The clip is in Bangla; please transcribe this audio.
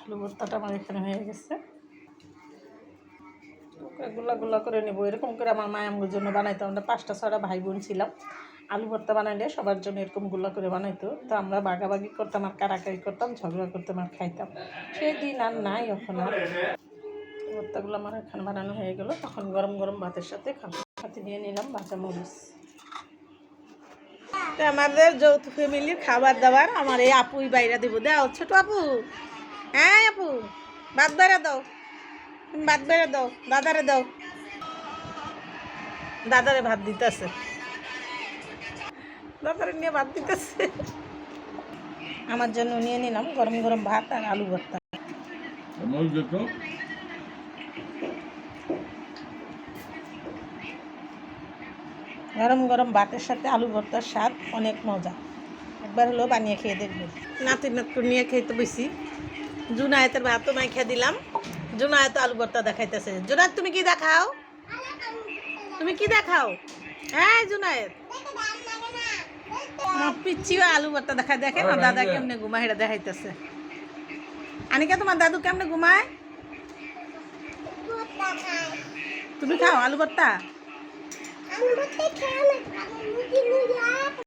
আলু ভর্তাটা আমার এখানে হয়ে গেছে। গুলা গুলা করে নেবো। এরকম করে আমার মায়ামগুলোর জন্য বানাইতাম। আমরা 5টা 6টা ভাই বোন ছিলাম। আলু ভর্তা বানাইলে সবার জন্য এরকম গুলা করে বানাইতো। তো আমরা ভাগাভাগি করতাম, আর কারাকারি করতাম, ঝগড়া করতাম আর খাইতাম। সেই দিন আর নাই এখন। আর ভর্তাগুলো আমার এখানে বানানো হয়ে গেল। তখন গরম গরম ভাতের সাথে খাবো। সাথে নিয়ে নিলাম ভাজা মরিচ। তো আমাদের যৌথ ফ্যামিলির খাবার দাবার আমার এই আপুই বাইরে দেবো। দাও ছোট আপু, হ্যাঁ আপু ভাত বেড়ে দাও, ভাত বেড়ে দাও, দাদারে দাও। দাদারে ভাত দিতেছে, দাদারে নিয়ে ভাত দিতেছে। আমার জন্য নিয়ে নিলাম গরম গরম ভাত আর আলু ভর্তা। গরম গরম ভাতের সাথে আলু ভর্তার স্বাদ অনেক মজা। একবার হলেও বানিয়ে খেয়ে দেখবেন। নাতি নাতু নিয়ে খেতে বেশি। জুনায়েতের ভাতও মাই খেয়ে দিলাম। জুনায়েত আলু ভর্তা দেখাইতেছে। জুনায়েত তুমি কি দেখাও? তুমি কি দেখাও? হ্যাঁ জুনায়েত, আমার পিচ্ছিও আলু ভর্তা দেখায়। দেখে না দাদা কেমনে ঘুমায়, এটা দেখাইতেছে। আনিকা তোমার দাদু কেমনে ঘুমায়? তুমি খাও আলু ভর্তা?